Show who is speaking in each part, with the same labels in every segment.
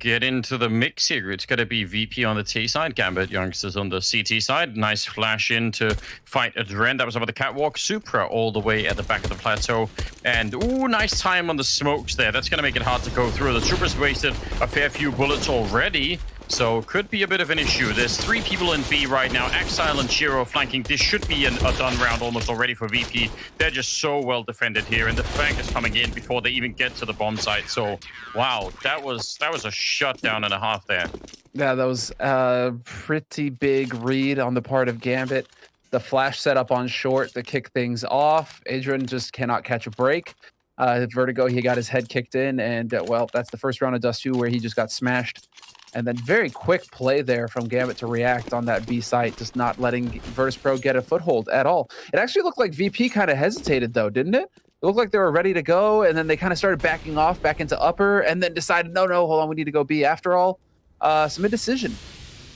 Speaker 1: get into the mix here. It's going to be VP on the T side, Gambit youngsters on the CT side. Nice flash in to fight Adren. That was over the catwalk. Supra all the way at the back of the plateau. And, ooh, nice time on the smokes there. That's going to make it hard to go through. The Supra's wasted a fair few bullets already. So could be a bit of an issue. There's 3 people in B right now. Exile and Chiro flanking. This should be a done round almost already for VP. They're just so well defended here, and the flank is coming in before they even get to the bomb site. So, wow, that was a shutdown and a half there.
Speaker 2: Yeah, that was a pretty big read on the part of Gambit. The flash setup on short to kick things off. Adrian just cannot catch a break. Vertigo, he got his head kicked in, and well, that's the first round of Dust 2 where he just got smashed. And then very quick play there from Gambit to react on that B site, just not letting Virtus.pro get a foothold at all. It actually looked like VP kind of hesitated though, didn't it? It looked like they were ready to go, and then they kind of started backing off back into upper, and then decided, no, hold on, we need to go B after all. Some indecision.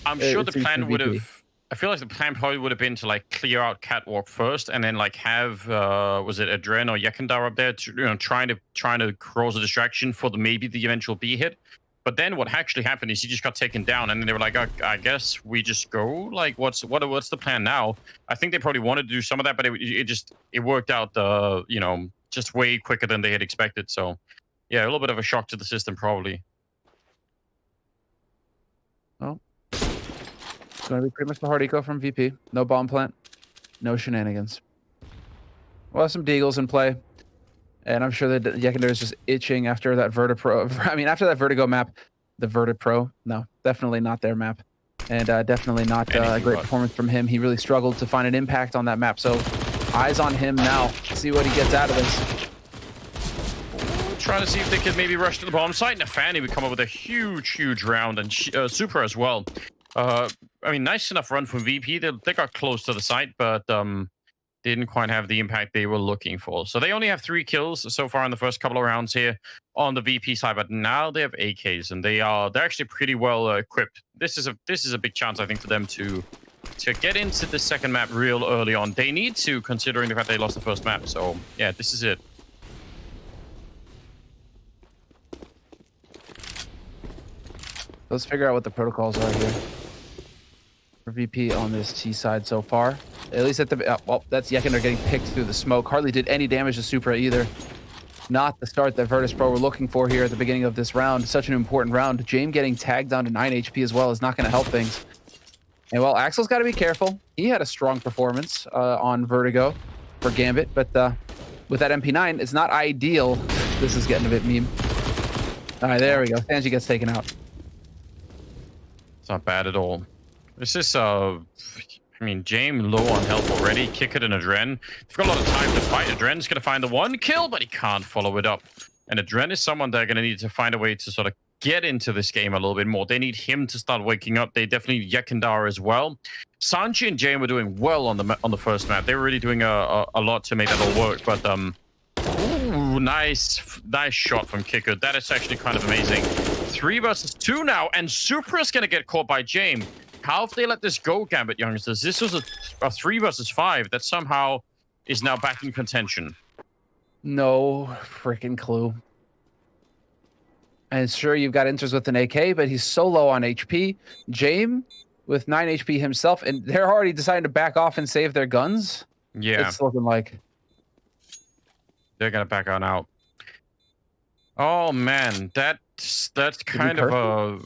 Speaker 1: I'm sure the plan would have... I feel like the plan probably would have been to like clear out catwalk first, and then like have was it Adren or Yekandar up there to, trying to cause a distraction for maybe the eventual B hit. But then what actually happened is he just got taken down, and then they were like, I guess we just go. Like, what's the plan now? I think they probably wanted to do some of that, but it worked out, just way quicker than they had expected. So, yeah, a little bit of a shock to the system, probably.
Speaker 2: Well, it's going to be pretty much the hard eco from VP. No bomb plant, no shenanigans. Well, some deagles in play. And I'm sure that Yekandar is just itching after that Virtus.pro. I mean, after that Vertigo map, the Virtus.pro. No, definitely not their map. And definitely not a great performance from him. He really struggled to find an impact on that map. So eyes on him now. See what he gets out of this.
Speaker 1: Trying to see if they could maybe rush to the bomb site. Nafani would come up with a huge round, and Super as well. I mean, nice enough run from VP. They got close to the site, but didn't quite have the impact they were looking for. So they only have 3 kills so far in the first couple of rounds here on the VP side, but now they have AKs, and they're actually pretty well equipped. This is a big chance, I think, for them to get into the second map real early on. They need to, considering the fact they lost the first map. So yeah, this is it.
Speaker 2: Let's figure out what the protocols are here for VP on this T side so far. At least at the well, that's Yekandar getting picked through the smoke. Hardly did any damage to Supra either. Not the start that Virtus.pro were looking for here at the beginning of this round. Such an important round. James getting tagged down to 9 HP as well is not going to help things. And well, Axel's got to be careful. He had a strong performance on Vertigo for Gambit, but with that MP9, it's not ideal. This is getting a bit meme. All right, there we go. Sanji gets taken out.
Speaker 1: It's not bad at all. This is I mean, James low on health already. Kick it in Adren. They've got a lot of time to fight. Adren's going to find the 1 kill, but he can't follow it up. And Adren is someone they're going to need to find a way to sort of get into this game a little bit more. They need him to start waking up. They definitely need Yekandar as well. Sanji and James were doing well on the first map. They were really doing a lot to make that all work. But ooh, nice shot from Kicker. That is actually kind of amazing. 3 versus 2 now, and Supra's going to get caught by James. How have they let this go, Gambit youngsters? This was a 3 versus 5 that somehow is now back in contention.
Speaker 2: No freaking clue. And sure, you've got Inters with an AK, but he's so low on HP. James with 9 HP himself, and they're already deciding to back off and save their guns.
Speaker 1: Yeah.
Speaker 2: It's looking like
Speaker 1: they're going to back on out. Oh, man. That's kind of a...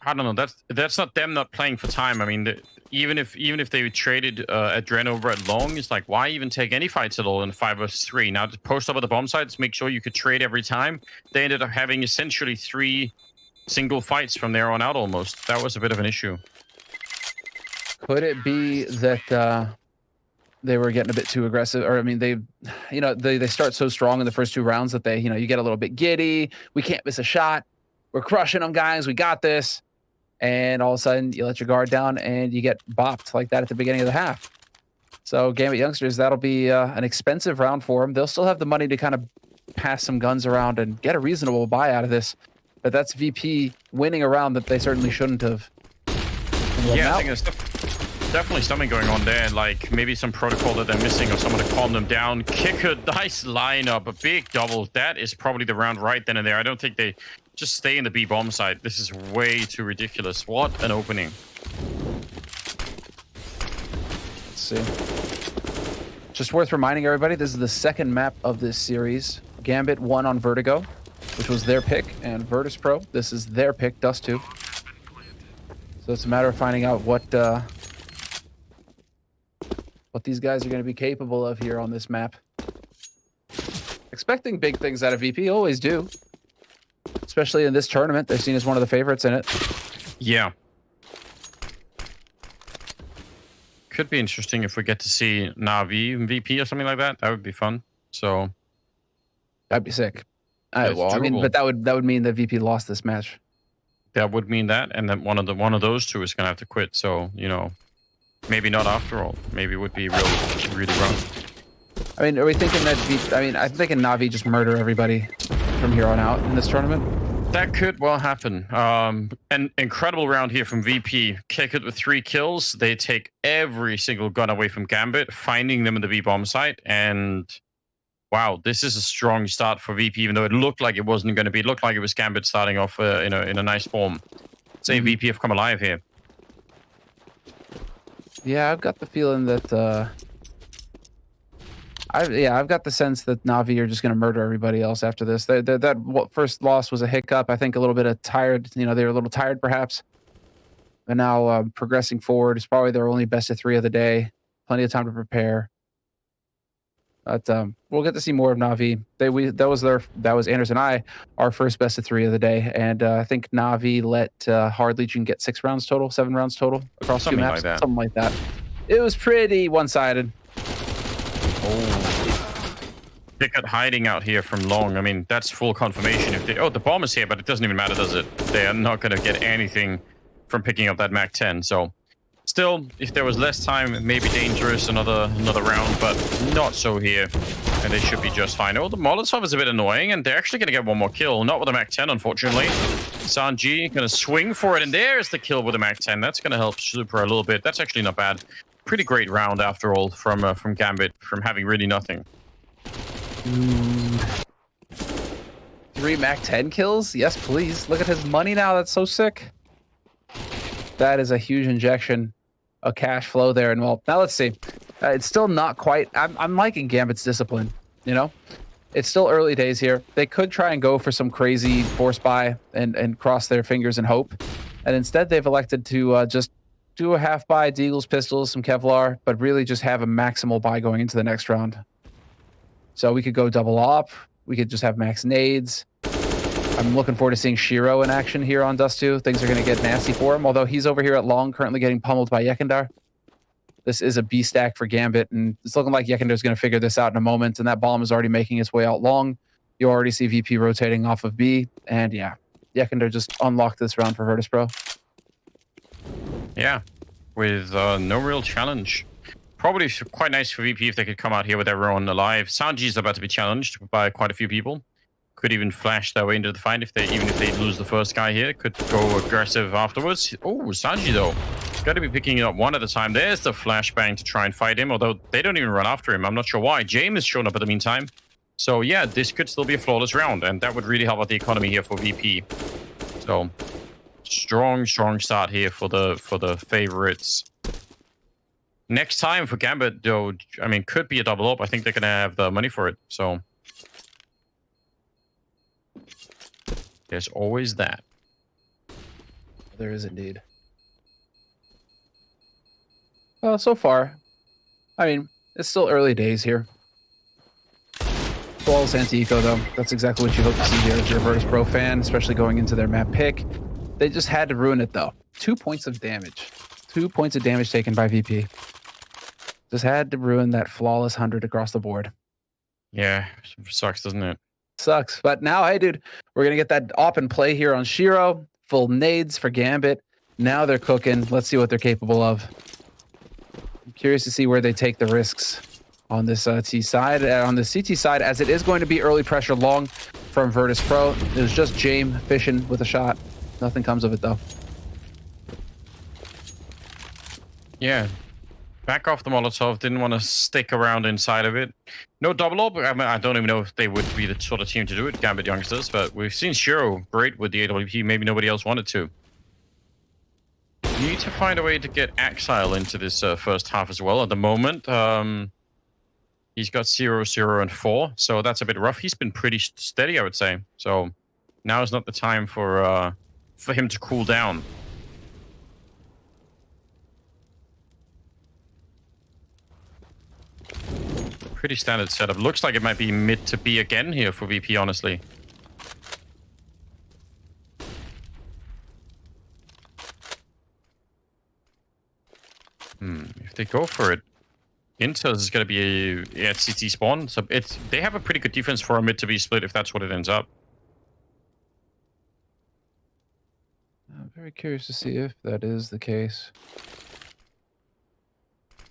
Speaker 1: I don't know. That's not them not playing for time. I mean, even if they traded Adren over at long, it's like, why even take any fights at all in 5 versus 3? Now to post up at the bomb sites, make sure you could trade every time. They ended up having essentially 3 single fights from there on out almost. That was a bit of an issue.
Speaker 2: Could it be that they were getting a bit too aggressive? Or I mean, they start so strong in the first 2 rounds that they, you get a little bit giddy. We can't miss a shot. We're crushing them, guys. We got this. And all of a sudden, you let your guard down and you get bopped like that at the beginning of the half. So, Gambit youngsters, that'll be an expensive round for them. They'll still have the money to kind of pass some guns around and get a reasonable buy out of this. But that's VP winning a round that they certainly shouldn't have.
Speaker 1: Yeah, I think there's definitely something going on there. Like maybe some protocol that they're missing or someone to calm them down. Kick a nice lineup, a big double. That is probably the round right then and there. I don't think they just stay in the B bomb site. This is way too ridiculous. What an opening.
Speaker 2: Let's see. Just worth reminding everybody, this is the second map of this series. Gambit won on Vertigo, which was their pick, and Virtus.pro, this is their pick, Dust2. So it's a matter of finding out what these guys are going to be capable of here on this map. Expecting big things out of VP, always do. Especially in this tournament, they're seen as one of the favorites in it.
Speaker 1: Yeah. Could be interesting if we get to see Na'Vi in VP or something like that. That would be fun. So
Speaker 2: that'd be sick.
Speaker 1: Well,
Speaker 2: I mean, but that would mean that VP lost this match.
Speaker 1: That would mean that, and then one of those two is gonna have to quit. So maybe not after all. Maybe it would be really wrong.
Speaker 2: I mean, are we thinking that? I'm thinking Na'Vi just murder everybody from here on out in this tournament.
Speaker 1: That could well happen. An incredible round here from VP. Kick it with 3 kills. They take every single gun away from Gambit, finding them in the B bomb site. And wow, this is a strong start for VP, even though it looked like it wasn't going to be. It looked like it was Gambit starting off in a nice form. Say VP have come alive here.
Speaker 2: Yeah, I've got the feeling that. I've got the sense that Na'Vi are just going to murder everybody else after this. That first loss was a hiccup. I think a little bit of tired. They were a little tired, perhaps. And now progressing forward, it's probably their only best of 3 of the day. Plenty of time to prepare. But we'll get to see more of Na'Vi. That was Anders and I, our first best of 3 of the day, and I think Na'Vi let Hard Legion get 7 rounds total across
Speaker 1: Something
Speaker 2: 2 maps,
Speaker 1: like that.
Speaker 2: something like that. It was pretty one-sided.
Speaker 1: Ticket hiding out here from long. I mean, that's full confirmation. The bomb is here, but it doesn't even matter, does it? They are not going to get anything from picking up that Mac-10. So, still, if there was less time, it may be dangerous another round, but not so here. And they should be just fine. Oh, the Molotov is a bit annoying, and they're actually going to get 1 more kill. Not with the Mac-10, unfortunately. Sanji going to swing for it, and there's the kill with the Mac-10. That's going to help Super a little bit. That's actually not bad. Pretty great round after all from Gambit, from having really nothing.
Speaker 2: 3 Mac-10 kills? Yes, please. Look at his money now. That's so sick. That is a huge injection of cash flow there. And well, now let's see. It's still not quite. I'm liking Gambit's discipline. It's still early days here. They could try and go for some crazy force buy and cross their fingers and hope. And instead, they've elected to just do a half buy, Deagle's pistols, some Kevlar, but really just have a maximal buy going into the next round. So we could go double op. We could just have max nades. I'm looking forward to seeing Shiro in action here on Dust2. Things are going to get nasty for him, although he's over here at long, currently getting pummeled by Yekindar. This is a B stack for Gambit, and it's looking like Yekindar's going to figure this out in a moment, and that bomb is already making its way out long. You already see VP rotating off of B, and yeah, Yekindar just unlocked this round for Virtus.pro.
Speaker 1: Yeah, with no real challenge. Probably quite nice for VP if they could come out here with everyone alive. Sanji's about to be challenged by quite a few people. Could even flash their way into the fight even if they lose the first guy here. Could go aggressive afterwards. Oh, Sanji though. Got to be picking it up one at a time. There's the flashbang to try and fight him, although they don't even run after him. I'm not sure why. James has shown up in the meantime. So yeah, this could still be a flawless round, and that would really help out the economy here for VP. So strong start here for the favorites. Next time for Gambit, though, I mean, could be a double up. I think they're going to have the money for it. So there's always that.
Speaker 2: There is indeed. Well, so far, I mean, it's still early days here. Flawless anti-eco, though. That's exactly what you hope to see here if you're a Virtus.pro fan, especially going into their map pick. They just had to ruin it, though. 2 points of damage. 2 points of damage taken by VP. Just had to ruin that flawless 100 across the board.
Speaker 1: Yeah, sucks, doesn't it?
Speaker 2: Sucks. But now, hey, dude, we're going to get that op and play here on Shiro. Full nades for Gambit. Now they're cooking. Let's see what they're capable of. I'm curious to see where they take the risks on this T side. On the CT side, as it is going to be early pressure long from Virtus.pro. It was just James fishing with a shot. Nothing comes of it, though.
Speaker 1: Yeah. Back off the Molotov. Didn't want to stick around inside of it. No double up. I mean, I don't even know if they would be the sort of team to do it, Gambit youngsters, but we've seen Shiro great with the AWP. Maybe nobody else wanted to. Need to find a way to get Exile into this first half as well. At the moment, he's got 0, 0, and 4, so that's a bit rough. He's been pretty steady, I would say. So now is not the time for him to cool down. Pretty standard setup. Looks like it might be mid to B again here for VP, honestly. If they go for it, Intel is going to be at CT spawn. So they have a pretty good defense for a mid to B split if that's what it ends up.
Speaker 2: I'm very curious to see if that is the case.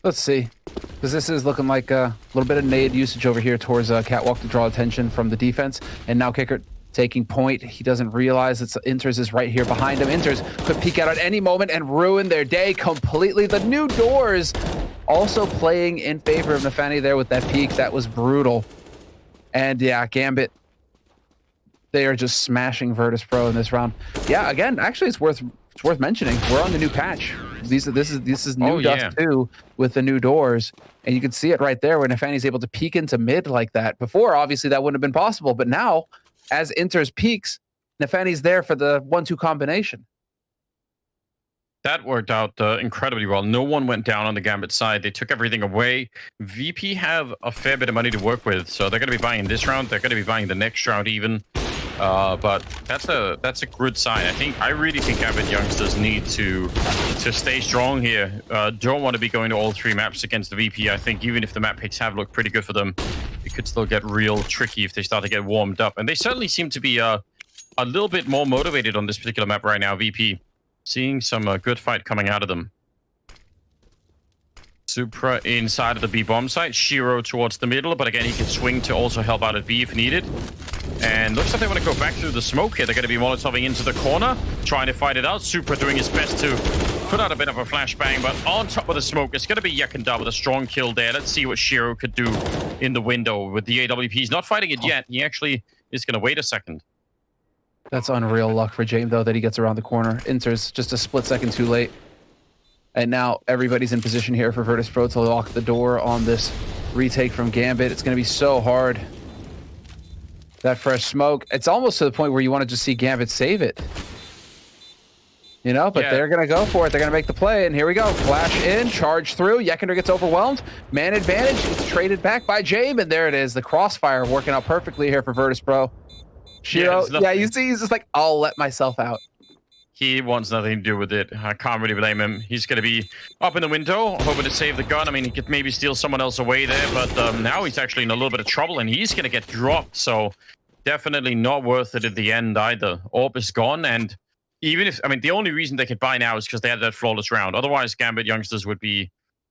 Speaker 2: Let's see. Because this is looking like a little bit of nade usage over here towards Catwalk to draw attention from the defense. And now Kicker taking point. He doesn't realize that Inters is right here behind him. Inters could peek out at any moment and ruin their day completely. The new doors also playing in favor of Nafani there with that peek. That was brutal. And yeah, Gambit, they are just smashing Virtus.pro in this round. Yeah, again, actually it's worth mentioning. We're on the new patch. This is new dust too with the new doors. And you can see it right there when Nafani's able to peek into mid like that. Before, obviously that wouldn't have been possible, but now as Inters peaks, Nafani's there for the 1-2 combination.
Speaker 1: That worked out incredibly well. No one went down on the Gambit side. They took everything away. VP have a fair bit of money to work with, so they're going to be buying this round. They're going to be buying the next round even. But that's a good sign. I really think Gambit youngsters need to stay strong here. Don't want to be going to all 3 maps against the VP. I think even if the map picks have looked pretty good for them, it could still get real tricky if they start to get warmed up. And they certainly seem to be a little bit more motivated on this particular map right now, VP. Seeing some good fight coming out of them. Supra inside of the B bomb site. Shiro towards the middle, but again, he can swing to also help out at B if needed. And looks like they want to go back through the smoke here. They're going to be Molotoving into the corner, trying to fight it out. Supra doing his best to put out a bit of a flashbang, but on top of the smoke, it's going to be Yekindar with a strong kill there. Let's see what Shiro could do in the window with the AWP. He's not fighting it yet. He actually is going to wait a second.
Speaker 2: That's unreal luck for James, though, that he gets around the corner. Inters just a split second too late. And now everybody's in position here for Virtus.pro to lock the door on this retake from Gambit. It's going to be so hard. That fresh smoke. It's almost to the point where you want to just see Gambit save it. You know, but they're going to go for it. They're going to make the play. And here we go. Flash in, charge through. Yekindar gets overwhelmed. Man advantage. It's traded back by James. And there it is. The crossfire working out perfectly here for Virtus.pro. Shiro, you see, he's just like, I'll let myself out.
Speaker 1: He wants nothing to do with it. I can't really blame him. He's going to be up in the window, hoping to save the gun. I mean, he could maybe steal someone else away there, but now he's actually in a little bit of trouble, and he's going to get dropped. So definitely not worth it at the end either. Orb is gone, and even if, I mean, the only reason they could buy now is because they had that flawless round. Otherwise, Gambit youngsters would be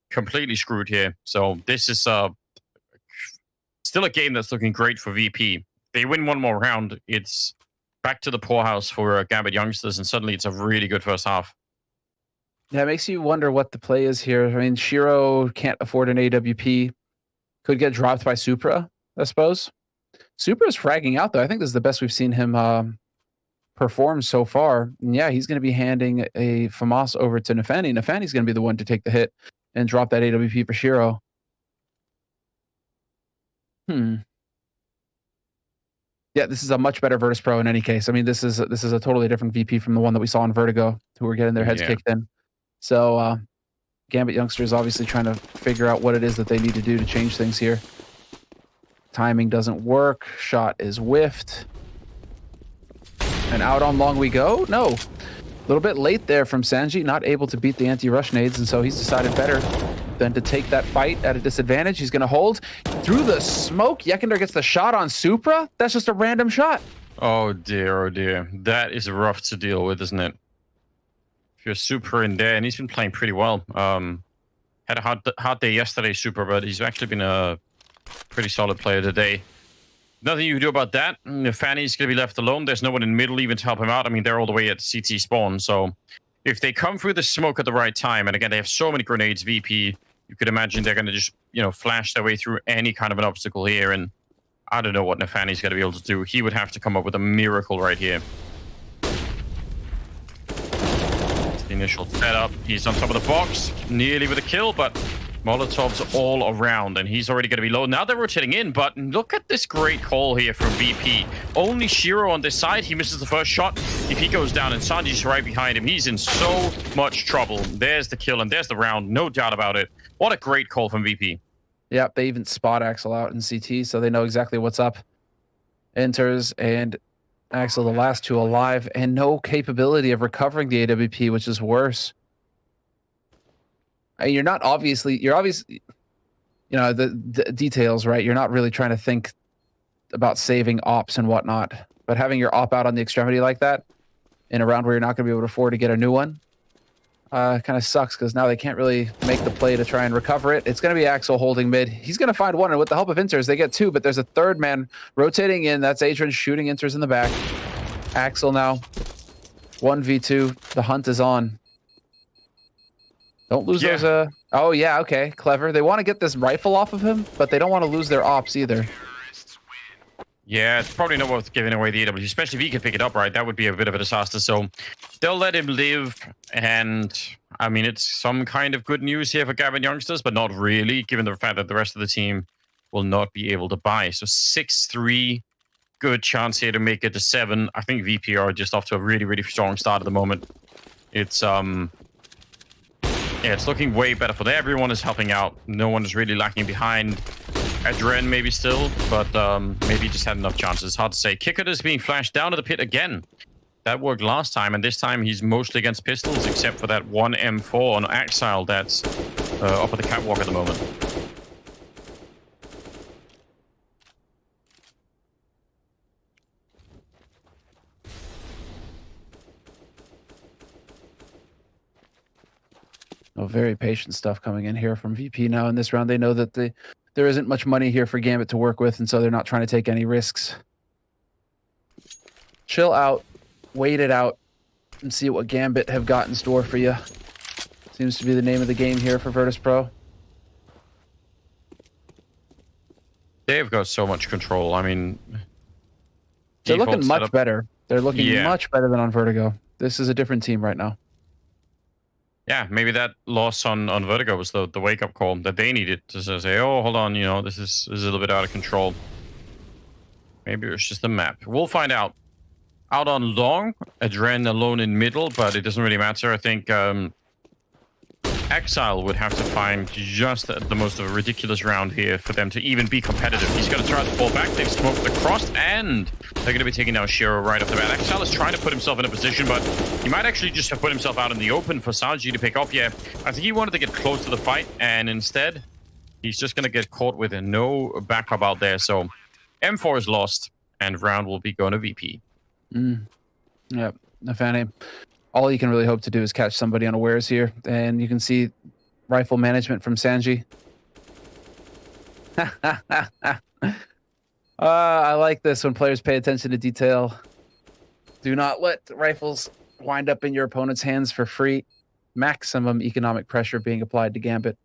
Speaker 1: completely screwed here. So this is still a game that's looking great for VP. They win one more round, it's back to the poorhouse for Gambit youngsters, and suddenly it's a really good first half.
Speaker 2: Yeah, it makes you wonder what the play is here. I mean, Shiro can't afford an AWP. Could get dropped by Supra, I suppose. Supra's fragging out, though. I think this is the best we've seen him perform so far. And yeah, he's going to be handing a FAMAS over to Nafani. Nafani's going to be the one to take the hit and drop that AWP for Shiro. Yeah, this is a much better Virtus.pro in any case. I mean, this is a totally different VP from the one that we saw in Vertigo, who were getting their heads kicked in. So Gambit youngsters obviously trying to figure out what it is that they need to do to change things here. Timing doesn't work. Shot is whiffed. And out on long we go. No. A little bit late there from Sanji, not able to beat the anti-rush nades, and so he's decided better than to take that fight at a disadvantage. He's going to hold through the smoke. Yekindar gets the shot on Supra. That's just a random shot.
Speaker 1: Oh dear, oh dear. That is rough to deal with, isn't it? If you're Supra in there, and he's been playing pretty well. Had a hard day yesterday, Supra, but he's actually been a pretty solid player today. Nothing you can do about that. Fanny's going to be left alone. There's no one in middle even to help him out. I mean, they're all the way at CT spawn, so if they come through the smoke at the right time, and again, they have so many grenades, VP, you could imagine they're going to just, flash their way through any kind of an obstacle here. And I don't know what Nafani's going to be able to do. He would have to come up with a miracle right here. That's the initial setup. He's on top of the box, nearly with a kill, but Molotovs all around, and he's already going to be low. Now they're rotating in, but look at this great call here from VP. Only Shiro on this side. He misses the first shot. If he goes down and Sanji's right behind him, he's in so much trouble. There's the kill, and there's the round. No doubt about it. What a great call from VP.
Speaker 2: Yeah, they even spot Axel out in CT, so they know exactly what's up. Enters, and Axel, the last two alive, and no capability of recovering the AWP, which is worse. And you're obviously, the details, right? You're not really trying to think about saving ops and whatnot, but having your op out on the extremity like that in a round where you're not going to be able to afford to get a new one, kind of sucks, because now they can't really make the play to try and recover it. It's going to be Axel holding mid. He's going to find one, and with the help of Inters, they get two, but there's a third man rotating in. That's Adrian shooting Inters in the back. Axel now 1v2. The hunt is on. Don't lose those. Oh, yeah, okay. Clever. They want to get this rifle off of him, but they don't want to lose their ops either.
Speaker 1: Yeah, it's probably not worth giving away the AW, especially if he could pick it up, right? That would be a bit of a disaster. So they'll let him live. And I mean, it's some kind of good news here for Gambit youngsters, but not really, given the fact that the rest of the team will not be able to buy. So 6-3, good chance here to make it to 7. I think VP are just off to a really, really strong start at the moment. It's it's looking way better for them. Everyone is helping out. No one is really lacking behind. Adren maybe still, but maybe just had enough chances. It's hard to say. Kicker is being flashed down to the pit again. That worked last time, and this time he's mostly against pistols, except for that one M4 on Axile that's up at the catwalk at the moment.
Speaker 2: Oh, very patient stuff coming in here from VP now in this round. They know that there isn't much money here for Gambit to work with, and so they're not trying to take any risks. Chill out, wait it out, and see what Gambit have got in store for you. Seems to be the name of the game here for Virtus.pro.
Speaker 1: They've got so much control. I mean,
Speaker 2: they're looking much better. They're looking much better than on Vertigo. This is a different team right now.
Speaker 1: Yeah, maybe that loss on Vertigo was the wake-up call that they needed to say, oh, hold on, this is a little bit out of control. Maybe it was just the map. We'll find out. Out on long, Adren alone in middle, but it doesn't really matter. I think Exile would have to find just the most of a ridiculous round here for them to even be competitive. He's going to try to fall back. They've smoked the cross, and they're going to be taking down Shiro right off the bat. Exile is trying to put himself in a position, but he might actually just have put himself out in the open for Sanji to pick off. Yeah, I think he wanted to get close to the fight, and instead, he's just going to get caught with no backup out there. So M4 is lost, and round will be going to VP.
Speaker 2: Yep, Nafani. All you can really hope to do is catch somebody unawares here, and you can see rifle management from Sanji. I like this when players pay attention to detail. Do not let rifles wind up in your opponent's hands for free. Maximum economic pressure being applied to Gambit.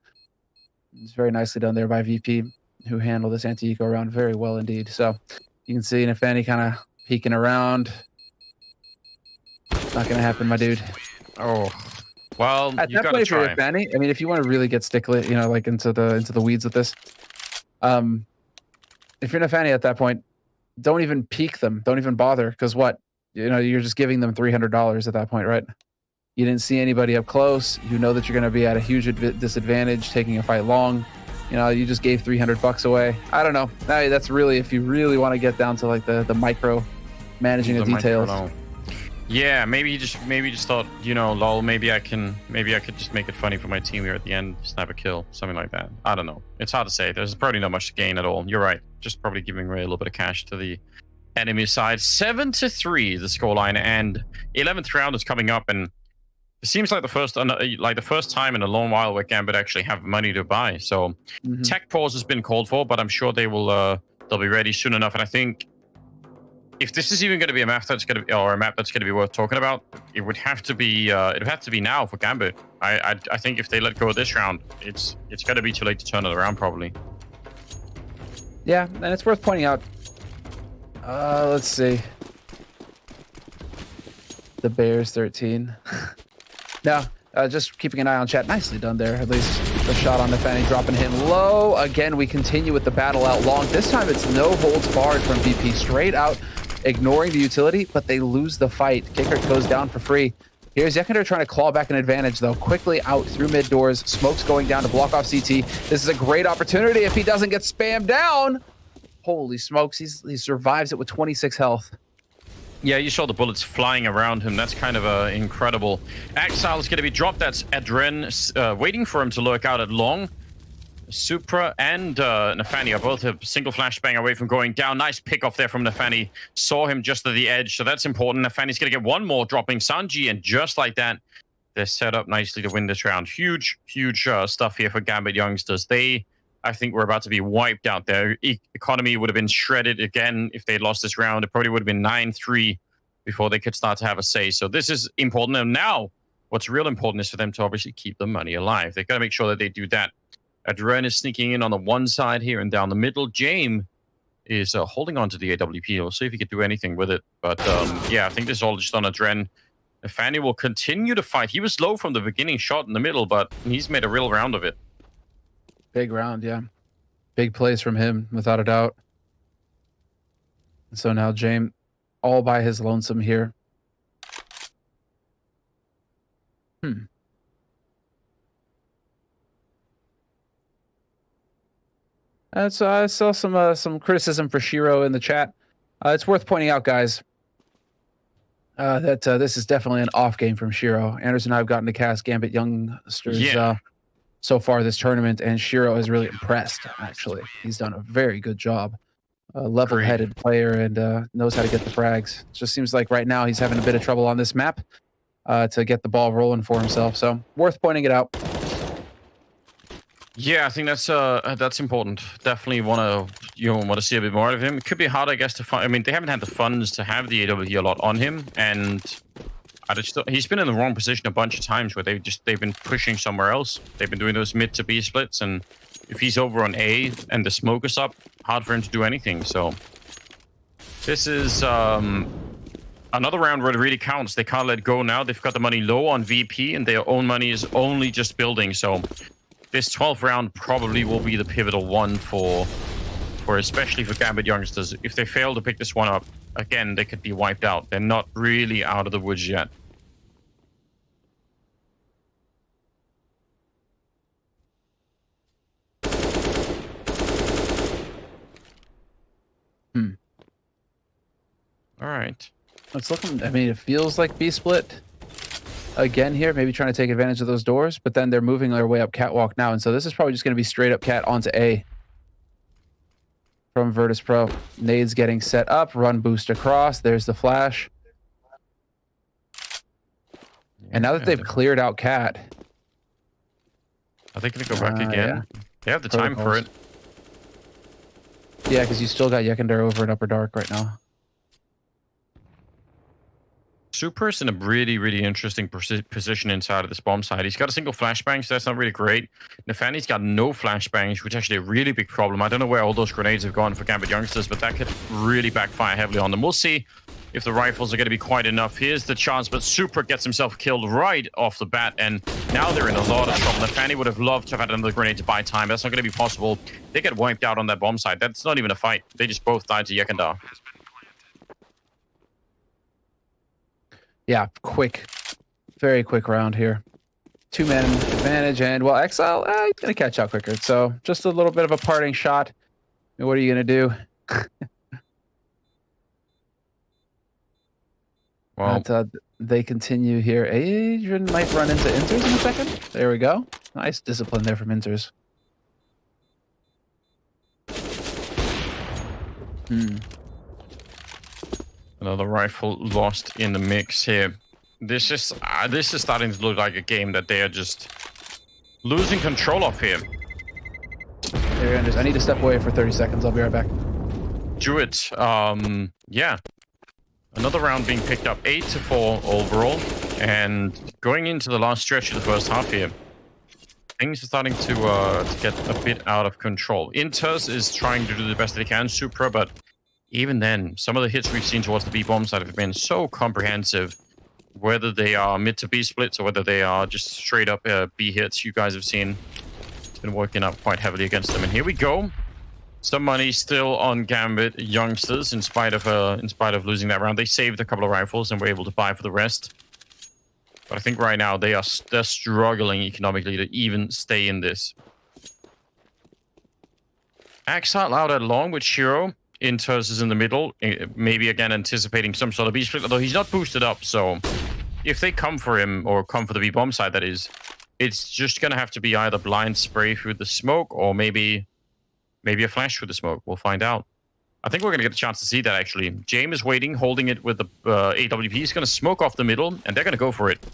Speaker 2: It's very nicely done there by VP, who handled this anti-eco round very well indeed. So you can see Nafani kind of peeking around. Not gonna happen, my dude.
Speaker 1: Oh, well,
Speaker 2: at
Speaker 1: you
Speaker 2: that
Speaker 1: gotta
Speaker 2: point
Speaker 1: try.
Speaker 2: for Fanny, I mean, if you want to really get stickler, like into the weeds with this, if you're Nafani at that point, don't even peek them. Don't even bother, because you're just giving them $300 at that point, right? You didn't see anybody up close. You know that you're gonna be at a huge disadvantage taking a fight long. You just gave $300 away. I don't know. That's really, if you really want to get down to like the micro managing the details.
Speaker 1: Yeah, maybe you just thought, lol, maybe I could just make it funny for my team here at the end, snap a kill, something like that. I don't know. It's hard to say. There's probably not much to gain at all. You're right. Just probably giving away a little bit of cash to the enemy side. 7-3 the scoreline, and 11th round is coming up, and it seems like the first time in a long while where Gambit actually have money to buy. So tech pause has been called for, but I'm sure they'll be ready soon enough. And I think if this is even going to be a map that's going to be, or a map that's going to be worth talking about, it would have to be now for Gambit. I think if they let go of this round, it's going to be too late to turn it around probably.
Speaker 2: Yeah, and it's worth pointing out. Let's see. The Bears 13. No, just keeping an eye on chat. Nicely done there. At least the shot on Nefani dropping him low. Again, we continue with the battle out long. This time it's no holds barred from VP. Straight out, ignoring the utility, but they lose the fight. Kicker goes down for free. Here's Yekender trying to claw back an advantage, though. Quickly out through mid doors. Smoke's going down to block off CT. This is a great opportunity if he doesn't get spammed down. Holy smokes, he survives it with 26 health.
Speaker 1: Yeah, you saw the bullets flying around him. That's kind of incredible. Exile is going to be dropped. That's Adren waiting for him to lurk out at long. Supra and Nefani are both a single flashbang away from going down. Nice pick off there from Nefani. Saw him just at the edge, so that's important. Nefani's going to get one more, dropping Sanji, and just like that, they're set up nicely to win this round. Huge stuff here for Gambit youngsters. I think we're about to be wiped out. Their economy would have been shredded again if they had lost this round. It probably would have been 9-3 before they could start to have a say. So this is important. And now, what's real important is for them to obviously keep the money alive. They've got to make sure that they do that. Adren is sneaking in on the one side here and down the middle. Jame is holding on to the AWP. We'll see if he can do anything with it. But yeah, I think this is all just on Adren. Nefani will continue to fight. He was low from the beginning, shot in the middle, but he's made a real round of it.
Speaker 2: Big round, yeah. Big plays from him, without a doubt. So now Jame all by his lonesome here. And so I saw some criticism for Shiro in the chat. It's worth pointing out, guys, that this is definitely an off game from Shiro. Anderson and I have gotten to cast Gambit youngsters so far this tournament, and Shiro has really impressed, actually. He's done a very good job. Level-headed player and knows how to get the frags. It just seems like right now he's having a bit of trouble on this map to get the ball rolling for himself. So worth pointing it out.
Speaker 1: Yeah, I think that's important. Definitely want to see a bit more of him. It could be hard, I guess, to find. I mean, they haven't had the funds to have the AWP a lot on him, and he's been in the wrong position a bunch of times where they've been pushing somewhere else. They've been doing those mid to B splits, and if he's over on A and the smoke is up, hard for him to do anything. So this is another round where it really counts. They can't let go now. They've got the money low on VP, and their own money is only just building. So this 12th round probably will be the pivotal one for especially for Gambit youngsters. If they fail to pick this one up, again, they could be wiped out. They're not really out of the woods yet. All right.
Speaker 2: It's looking, I mean, it feels like B split again here, maybe trying to take advantage of those doors, but then they're moving their way up catwalk now. And so this is probably just going to be straight up cat onto A from Virtus.pro. Nades getting set up, run boost across. There's the flash. And now that they've cleared out cat,
Speaker 1: are they going to go back again? Yeah. They have the time for it.
Speaker 2: Yeah, because you still got Yekender over in Upper Dark right now.
Speaker 1: Super's in a really interesting position inside of this bomb site. He's got a single flashbang, so that's not really great. Nefani's got no flashbangs, which is actually a really big problem. I don't know where all those grenades have gone for Gambit youngsters, but that could really backfire heavily on them. We'll see if the rifles are going to be quite enough. Here's the chance, but Super gets himself killed right off the bat, and now they're in a lot of trouble. Nefani would have loved to have had another grenade to buy time. That's not going to be possible. They get wiped out on that bomb site. That's not even a fight. They just both died to Yekender.
Speaker 2: Yeah, quick. Very quick round here. 2-man advantage, and well, Exile, he's going to catch out quicker. So just a little bit of a parting shot. I mean, what are you going to do?
Speaker 1: Well,
Speaker 2: but, they continue here. Adrian might run into Inters in a second. There we go. Nice discipline there from Inters.
Speaker 1: Another rifle lost in the mix here. This is starting to look like a game that they are just losing control of here.
Speaker 2: There, Anders. I need to step away for 30 seconds. I'll be right back.
Speaker 1: Do it. Yeah. Another round being picked up, 8-4 overall. And going into the last stretch of the first half here, things are starting to get a bit out of control. Inters is trying to do the best they can, Supra, but even then, some of the hits we've seen towards the B-bomb side have been so comprehensive. Whether they are mid to B splits or whether they are just straight up B hits, you guys have seen. It's been working up quite heavily against them. And here we go. Some money still on Gambit youngsters in spite of losing that round. They saved a couple of rifles and were able to buy for the rest. But I think right now they're struggling economically to even stay in this. Exile out at long with Shiro. Inters is in the middle. Maybe again anticipating some sort of B split, although he's not boosted up. So if they come for him, or come for the B bomb side, that is, it's just gonna have to be either blind spray through the smoke or maybe a flash through the smoke. We'll find out. I think we're gonna get a chance to see that actually. James is waiting, holding it with the AWP. He's gonna smoke off the middle, and they're gonna go for it.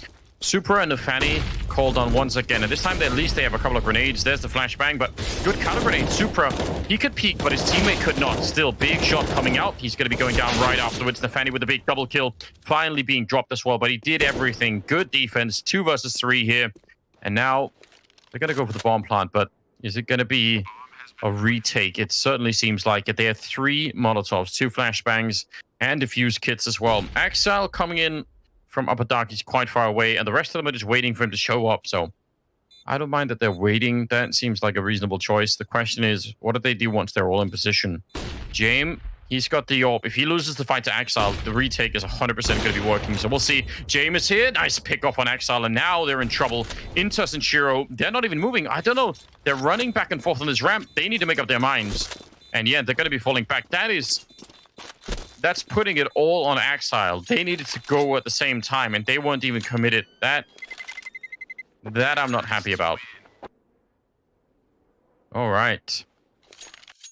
Speaker 1: Supra and the Fanny called on once again, and this time at least they have a couple of grenades. There's the flashbang, but good counter grenade. Supra, he could peek, but his teammate could not. Still, big shot coming out. He's going to be going down right afterwards. The Fanny with the big double kill, finally being dropped as well, but he did everything. Good defense, 2 versus 3 here. And now they're going to go for the bomb plant, but is it going to be a retake? It certainly seems like it. They have 3 Molotovs, 2 flashbangs, and defuse kits as well. Exile coming in from Upper Dark, he's quite far away, and the rest of them are just waiting for him to show up. So I don't mind that they're waiting. That seems like a reasonable choice. The question is, what do they do once they're all in position? James, he's got the AWP. If he loses the fight to Exile, the retake is 100% going to be working. So we'll see. James is here. Nice pick off on Exile, and now they're in trouble. Intus and Shiro, they're not even moving. I don't know. They're running back and forth on this ramp. They need to make up their minds. And yeah, they're going to be falling back. That's putting it all on Exile. They needed to go at the same time, and they weren't even committed. That I'm not happy about. All right.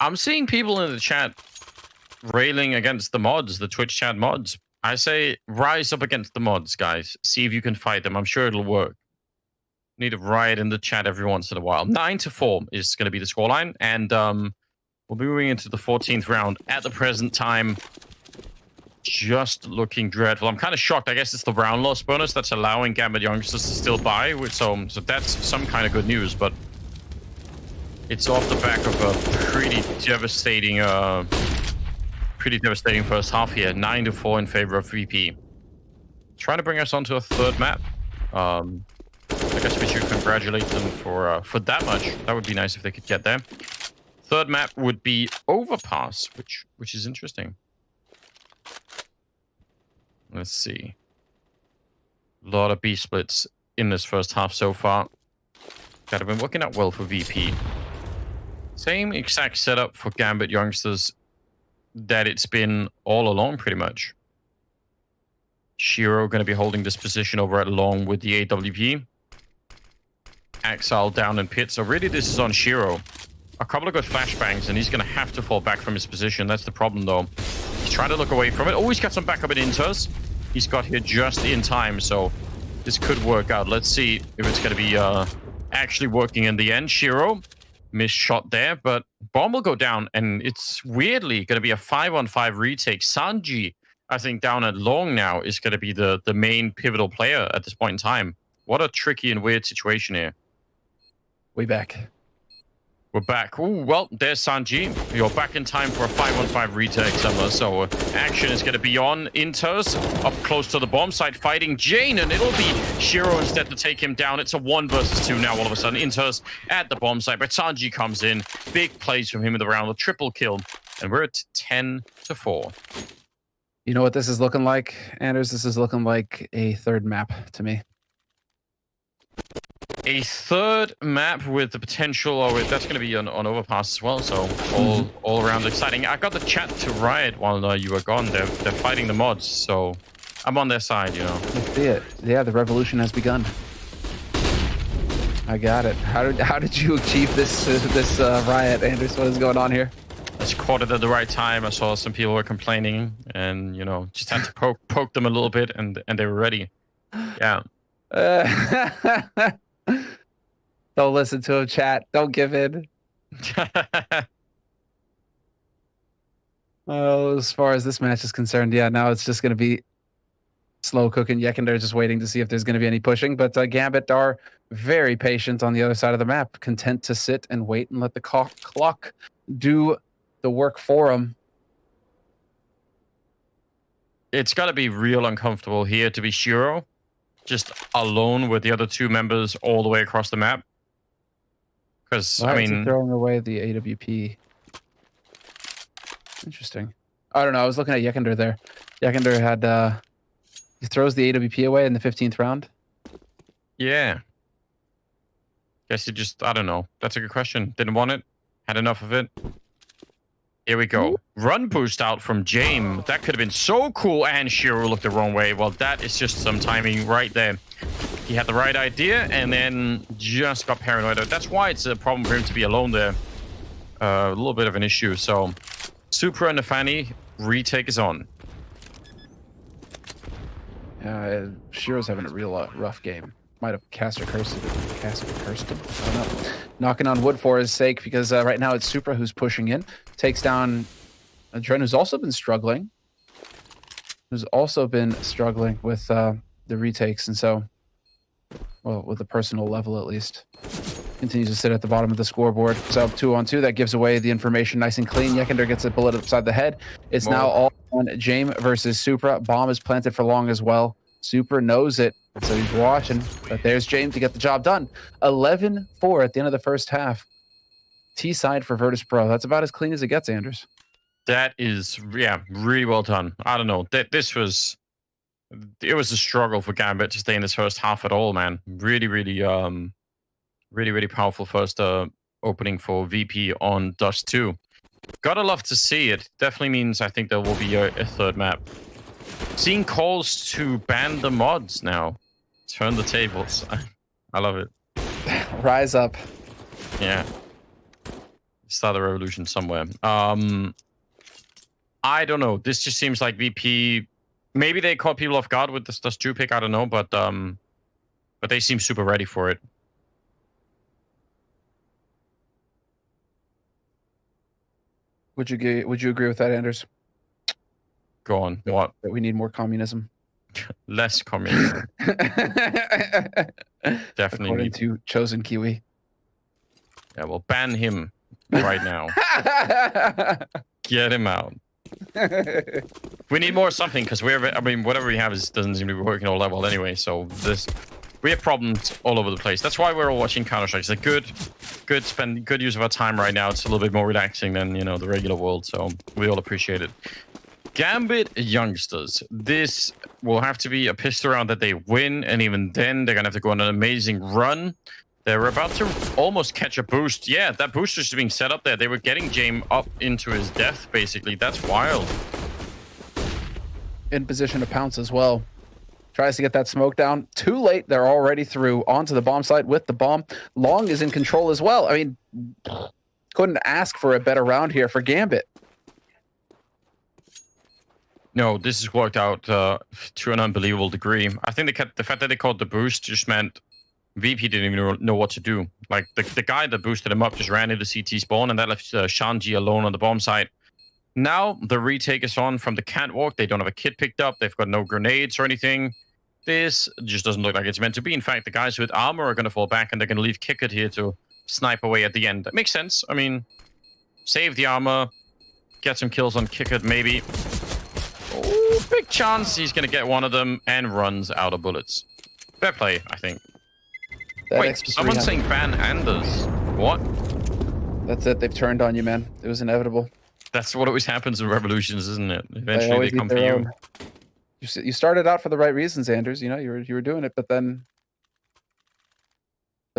Speaker 1: I'm seeing people in the chat railing against the mods, the Twitch chat mods. I say rise up against the mods, guys. See if you can fight them. I'm sure it'll work. Need a riot in the chat every once in a while. 9-4 is going to be the scoreline, and we'll be moving into the 14th round. At the present time, just looking dreadful. I'm kind of shocked. I guess it's the round loss bonus that's allowing Gambit youngsters to still buy. So that's some kind of good news, but it's off the back of a pretty devastating first half here. 9-4 in favor of VP. Trying to bring us onto a 3rd map. I guess we should congratulate them for that much. That would be nice if they could get there. 3rd map would be Overpass, which is interesting. Let's see. A lot of B splits in this first half so far. That have been working out well for VP. Same exact setup for Gambit youngsters that it's been all along, pretty much. Shiro going to be holding this position over at long with the AWP. Exile down in pit. So really this is on Shiro. A couple of good flashbangs, and he's going to have to fall back from his position. That's the problem, though. He's trying to look away from it. Oh, he's got some backup in Inters. He's got here just in time, so this could work out. Let's see if it's going to be actually working in the end. Shiro, missed shot there, but bomb will go down, and it's weirdly going to be a 5-on-5 retake. Sanji, I think, down at long now is going to be the main pivotal player at this point in time. What a tricky and weird situation here.
Speaker 2: We back.
Speaker 1: We're back. Ooh, well, there's Sanji. You're back in time for a 5-on-5 retake, Summer. So action is going to be on. Inters up close to the bomb site fighting Jane, and it'll be Shiro instead to take him down. It's a 1 versus 2 now all of a sudden. Inters at the bomb site, but Sanji comes in. Big plays from him in the round, a triple kill. And we're at 10-4.
Speaker 2: You know what this is looking like, Anders? This is looking like a 3rd map to me.
Speaker 1: A 3rd map with the potential, that's going to be on Overpass as well, so all around exciting. I got the chat to riot while you were gone. They're fighting the mods, so I'm on their side, you know.
Speaker 2: Let's see it. Yeah, the revolution has begun. I got it. How did you achieve this riot, Anders? What is going on here?
Speaker 1: I just caught it at the right time. I saw some people were complaining, and you know, just had to poke them a little bit, and they were ready. Yeah.
Speaker 2: Don't listen to him, chat. Don't give in. Well, as far as this match is concerned, yeah, now it's just going to be slow cooking. Yekender just waiting to see if there's going to be any pushing. But Gambit are very patient on the other side of the map, content to sit and wait and let the clock do the work for them.
Speaker 1: It's got to be real uncomfortable here to be Shiro, just alone with the other two members all the way across the map. Because,
Speaker 2: Why
Speaker 1: I
Speaker 2: is he
Speaker 1: mean,
Speaker 2: throwing away the AWP? Interesting. I don't know. I was looking at Yekender there. Yekender had he throws the AWP away in the 15th round.
Speaker 1: yeah. Guess he just, I don't know. That's a good question. Didn't want it. Had enough of it. Here we go. Run boost out from James. That could have been so cool. And Shiro looked the wrong way. Well, that is just some timing right there. He had the right idea and then just got paranoid. That's why it's a problem for him to be alone there. A little bit of an issue. So, Supra and Nafani, retake is on.
Speaker 2: Shiro's having a real rough game. Might have Caster cursed him. I don't know. Knocking on wood for his sake because right now it's Supra who's pushing in. Takes down a Dren who's also been struggling. With the retakes. And so, well, with the personal level at least. Continues to sit at the bottom of the scoreboard. So 2-on-2, that gives away the information nice and clean. Yekender gets a bullet upside the head. It's now all on James versus Supra. Bomb is planted for long as well. Supra knows it, so he's watching. But there's James to get the job done. 11-4 at the end of the first half. T-side for Virtus.pro. That's about as clean as it gets, Anders.
Speaker 1: That is, yeah, really well done. I don't know. It was a struggle for Gambit to stay in this first half at all, man. Really, really powerful first opening for VP on Dust 2. Gotta love to see it. Definitely means I think there will be a third map. Seeing calls to ban the mods now. Turn the tables. I love it.
Speaker 2: Rise up.
Speaker 1: Yeah. Start a revolution somewhere. I don't know. This just seems like VP. Maybe they caught people off guard with this Dust 2 pick. I don't know, but they seem super ready for it.
Speaker 2: Would you agree with that, Anders?
Speaker 1: Go on. What?
Speaker 2: That we need more communism.
Speaker 1: Less communism. Definitely
Speaker 2: According
Speaker 1: need
Speaker 2: to Chosen Kiwi.
Speaker 1: Yeah, well, ban him right now. Get him out. We need more something because whatever we have doesn't seem to be working all that well anyway. So we have problems all over the place. That's why we're all watching Counter-Strike. It's a good use of our time right now. It's a little bit more relaxing than the regular world. So we all appreciate it. Gambit youngsters. This will have to be a pistol round that they win, and even then they're gonna have to go on an amazing run. They're about to almost catch a boost. Yeah, that boost is being set up there. They were getting James up into his death, basically. That's wild.
Speaker 2: In position to pounce as well. Tries to get that smoke down. Too late. They're already through onto the bomb site with the bomb. Long is in control as well. I mean, couldn't ask for a better round here for Gambit.
Speaker 1: No, this has worked out to an unbelievable degree. I think the fact that they caught the boost just meant VP didn't even know what to do. Like, the guy that boosted him up just ran into CT spawn, and that left Shanji alone on the bomb site. Now, the retake is on from the catwalk. They don't have a kit picked up. They've got no grenades or anything. This just doesn't look like it's meant to be. In fact, the guys with armor are going to fall back, and they're going to leave Kickert here to snipe away at the end. That makes sense. I mean, save the armor, get some kills on Kickert, maybe. Oh, big chance he's going to get one of them and runs out of bullets. Fair play, I think. Wait, someone's saying ban Anders. What?
Speaker 2: That's it. They've turned on you, man. It was inevitable.
Speaker 1: That's what always happens in revolutions, isn't it? Eventually they come for you.
Speaker 2: You started out for the right reasons, Anders. You were doing it, but then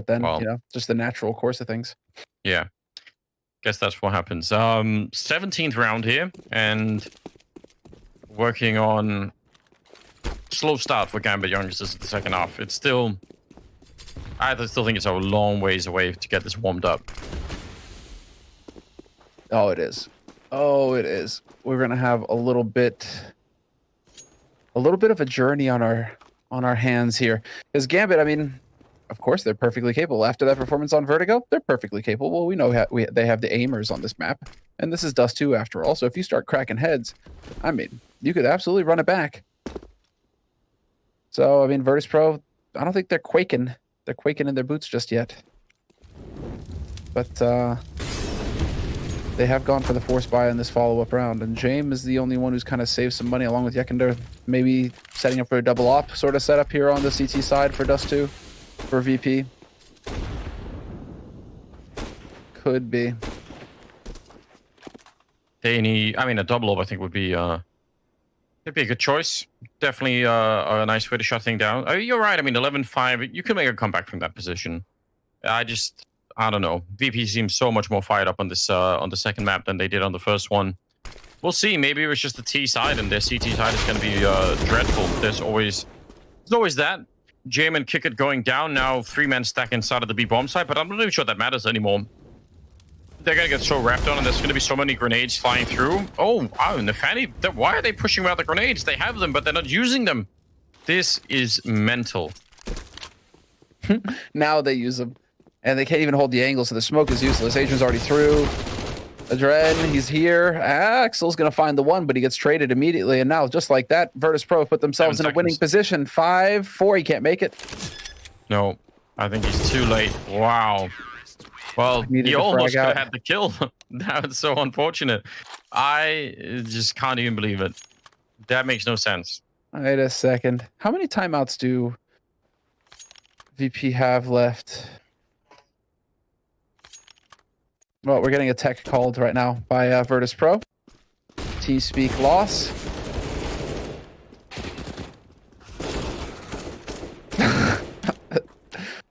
Speaker 2: well, just the natural course of things.
Speaker 1: Yeah. Guess that's what happens. 17th round here, and working on slow start for Gambit youngsters in the second half. It's still, I still think it's a long ways away to get this warmed up.
Speaker 2: Oh, it is. Oh, it is. We're gonna have a little bit of a journey on our hands here. Because Gambit, I mean, of course, they're perfectly capable. After that performance on Vertigo, they're perfectly capable. We know they have the aimers on this map, and this is Dust 2 after all. So if you start cracking heads, I mean, you could absolutely run it back. So, I mean, Virtus.pro, I don't think they're quaking. They're quaking in their boots just yet. But they have gone for the force buy in this follow-up round, and James is the only one who's kind of saved some money along with Yekender, maybe setting up for a double op sort of setup here on the CT side for Dust 2 for VP. Could be.
Speaker 1: They need, I mean, a double op I think would be it'd be a good choice. Definitely a nice way to shut things down. You're right. I mean, 11-5, you can make a comeback from that position. I don't know. VP seems so much more fired up on this on the second map than they did on the first one. We'll see. Maybe it was just the T side, and their CT side is going to be dreadful. There's always that. Jam and Kick It going down now. 3-man stack inside of the B bomb side, but I'm not even sure that matters anymore. They're going to get so wrapped on, and there's going to be so many grenades flying through. Oh, wow, Nefani, why are they pushing out the grenades? They have them, but they're not using them. This is mental.
Speaker 2: Now they use them, and they can't even hold the angle, so the smoke is useless. Adrian's already through. Adren, he's here. Axel's going to find the one, but he gets traded immediately, and now, just like that, Virtus.pro put themselves in a winning position. 5-4, he can't make it.
Speaker 1: No, I think he's too late. Wow. Well, he almost could have had the kill. That was so unfortunate. I just can't even believe it. That makes no sense.
Speaker 2: Wait a second. How many timeouts do VP have left? Well, we're getting a tech called right now by Virtus.pro. T-speak loss.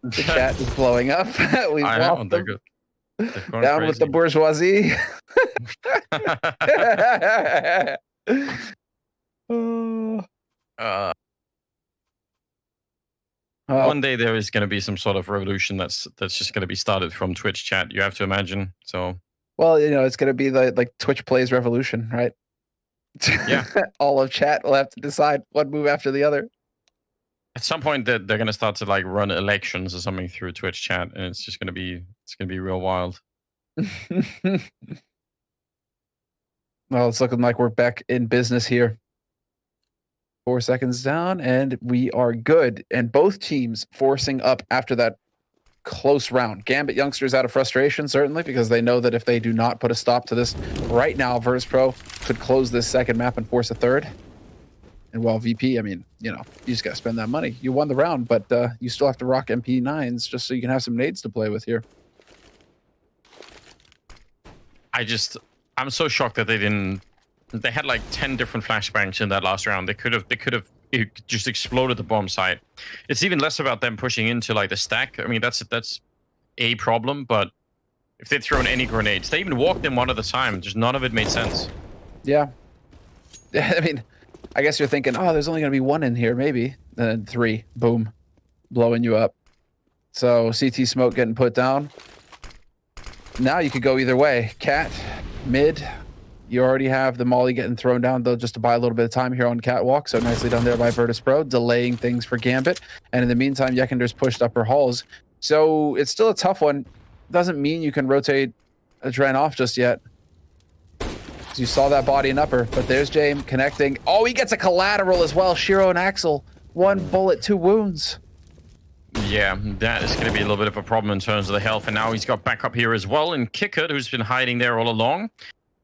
Speaker 2: The chat is blowing up. We've lost them. Down crazy with the bourgeoisie.
Speaker 1: One day there is going to be some sort of revolution that's just going to be started from Twitch chat. You have to imagine. So,
Speaker 2: well, you know, it's going to be the like Twitch plays revolution, right?
Speaker 1: Yeah.
Speaker 2: All of chat will have to decide one move after the other.
Speaker 1: At some point, they're going to start to like run elections or something through Twitch chat, and it's just going to be real wild.
Speaker 2: Well, it's looking like we're back in business here. 4 seconds down, and we are good. And both teams forcing up after that close round. Gambit youngsters out of frustration, certainly, because they know that if they do not put a stop to this right now, Virtus.pro could close this second map and force a third. And while VP, I mean, you know, you just got to spend that money. You won the round, but you still have to rock MP9s just so you can have some nades to play with here.
Speaker 1: I'm so shocked that they didn't. They had like 10 different flashbangs in that last round. They could have just exploded the bomb site. It's even less about them pushing into like the stack. I mean, that's a problem, but if they'd thrown any grenades, they even walked in one at a time. Just none of it made sense.
Speaker 2: Yeah. I mean, I guess you're thinking, oh, there's only going to be one in here, maybe. And then 3, boom, blowing you up. So CT smoke getting put down. Now you could go either way. Cat, mid. You already have the molly getting thrown down, though, just to buy a little bit of time here on Catwalk. So nicely done there by Virtus.pro, delaying things for Gambit. And in the meantime, Yekender's pushed upper halls. So it's still a tough one. Doesn't mean you can rotate Adren off just yet. You saw that body in upper, but there's James connecting. Oh, he gets a collateral as well. Shiro and Axel, 1 bullet, 2 wounds.
Speaker 1: Yeah, that is going to be a little bit of a problem in terms of the health. And now he's got backup here as well. And Kickert, who's been hiding there all along.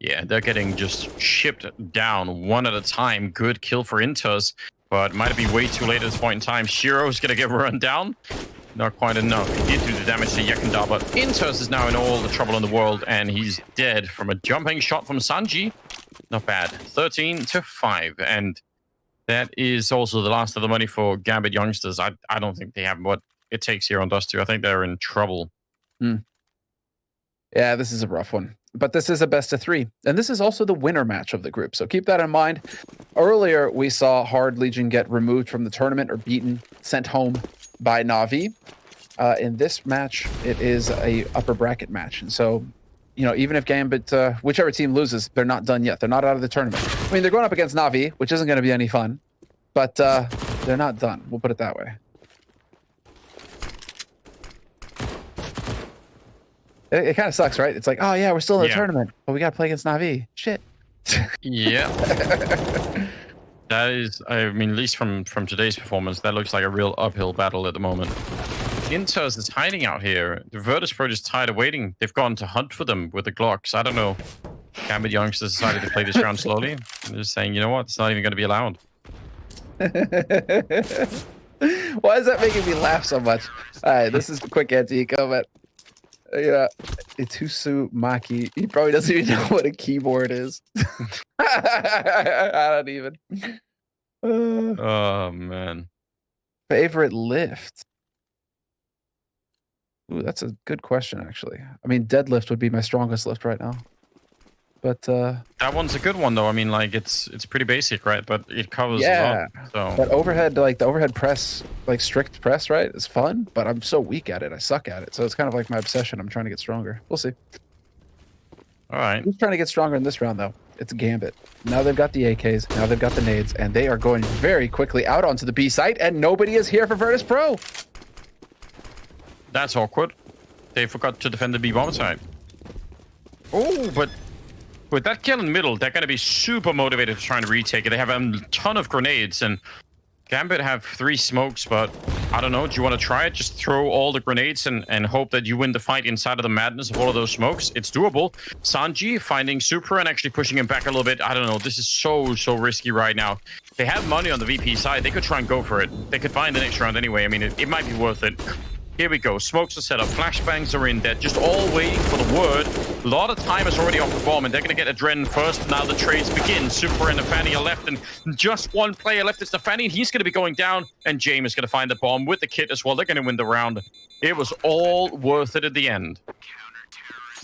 Speaker 1: Yeah, they're getting just shipped down one at a time. Good kill for Inters, but might be way too late at this point in time. Shiro's going to get run down. Not quite enough. He did do the damage to Yekender, but Inters is now in all the trouble in the world, and he's dead from a jumping shot from Sanji. Not bad. 13-5, and that is also the last of the money for Gambit youngsters. I don't think they have what it takes here on Dust 2. I think they're in trouble.
Speaker 2: Yeah, this is a rough one. But this is a best of 3. And this is also the winner match of the group. So keep that in mind. Earlier, we saw Hard Legion get removed from the tournament or beaten, sent home by Na'Vi. In this match, it is a upper bracket match. And so, you know, even if Gambit, whichever team loses, they're not done yet. They're not out of the tournament. I mean, they're going up against Na'Vi, which isn't going to be any fun. But they're not done. We'll put it that way. It kind of sucks, right? It's like, oh yeah, we're still in the
Speaker 1: Yeah.
Speaker 2: tournament, but we got to play against Na'Vi. Shit.
Speaker 1: Yeah. That is, I mean, at least from today's performance, that looks like a real uphill battle at the moment. Inters is hiding out here. The Virtus.pro just tired of waiting. They've gone to hunt for them with the Glocks. I don't know. Gambit youngsters decided to play this round slowly. They're just saying, you know what? It's not even going to be allowed.
Speaker 2: Why is that making me laugh so much? All right, this is a quick anti-comment. Yeah, Itusu Maki. He probably doesn't even know what a keyboard is. I don't even.
Speaker 1: Oh, man.
Speaker 2: Favorite lift? Ooh, that's a good question, actually. I mean, deadlift would be my strongest lift right now. But
Speaker 1: that one's a good one, though. I mean, like, it's pretty basic, right? But it covers a lot. So
Speaker 2: that overhead, like the overhead press, like strict press, right? It's fun, but I'm so weak at it. I suck at it. So it's kind of like my obsession. I'm trying to get stronger. We'll see.
Speaker 1: All right.
Speaker 2: Who's trying to get stronger in this round, though? It's Gambit. Now they've got the AKs. Now they've got the nades, and they are going very quickly out onto the B site, and nobody is here for Virtus.pro.
Speaker 1: That's awkward. They forgot to defend the B bomb side. Oh, but with that kill in the middle, they're going to be super motivated to try and retake it. They have a ton of grenades, and Gambit have 3 smokes, but I don't know. Do you want to try it? Just throw all the grenades and hope that you win the fight inside of the madness of all of those smokes. It's doable. Sanji finding Super and actually pushing him back a little bit. I don't know. This is so risky right now. They have money on the VP side. They could try and go for it. They could find the next round anyway. I mean, it might be worth it. Here we go. Smokes are set up. Flashbangs are in. They're just all waiting for the word. A lot of time is already off the bomb, and they're going to get Adren first. Now the trades begin. Super and Nafani are left, and just one player left is Nafani, and he's going to be going down, and James is going to find the bomb with the kit as well. They're going to win the round. It was all worth it at the end.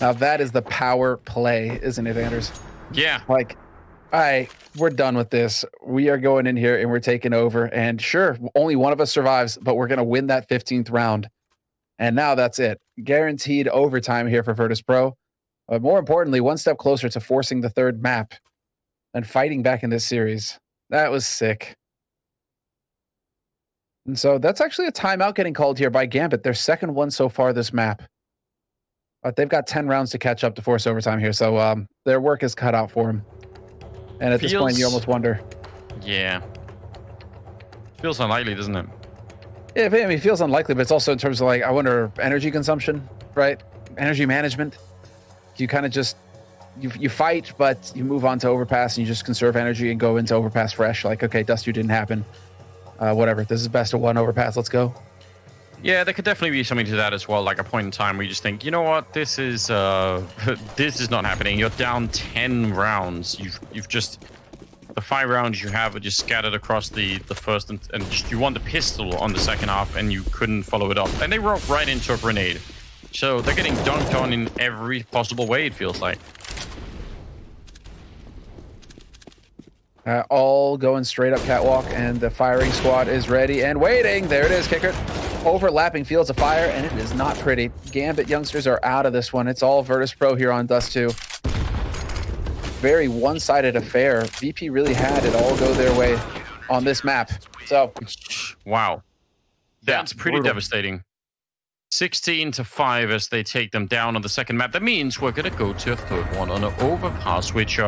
Speaker 2: Now that is the power play, isn't it, Anders?
Speaker 1: Yeah.
Speaker 2: Like, all right, we're done with this. We are going in here, and we're taking over. And sure, only one of us survives, but we're going to win that 15th round. And now that's it. Guaranteed overtime here for Virtus.pro. But more importantly, one step closer to forcing the 3rd map and fighting back in this series. That was sick. And so that's actually a timeout getting called here by Gambit. Their 2nd one so far this map. But they've got 10 rounds to catch up to force overtime here. So their work is cut out for them. And at this point, you almost wonder.
Speaker 1: Yeah. Feels unlikely, doesn't it?
Speaker 2: Yeah, I mean, it feels unlikely, but it's also in terms of like, I wonder, energy consumption, right? Energy management. You kind of just, you fight, but you move on to overpass and you just conserve energy and go into overpass fresh. Like, okay, Dust 2 didn't happen. Whatever. This is best of 1 overpass. Let's go. Yeah,
Speaker 1: there could definitely be something to that as well. Like a point in time where you just think, you know what, this is this is not happening. You're down 10 rounds. You've just, the 5 rounds you have are just scattered across the first, and just, you won the pistol on the 2nd half and you couldn't follow it up. And they rolled right into a grenade. So they're getting dunked on in every possible way, it feels like.
Speaker 2: All going straight up catwalk, and the firing squad is ready and waiting. There it is, Kicker. Overlapping fields of fire, and it is not pretty. Gambit youngsters are out of this one. It's all Virtus.pro here on Dust 2. Very one-sided affair. VP really had it all go their way on this map. So,
Speaker 1: wow. That's pretty
Speaker 2: brutal.
Speaker 1: devastating. 16-5 as they take them down on the 2nd map. That means we're going to go to a 3rd one on an overpass, which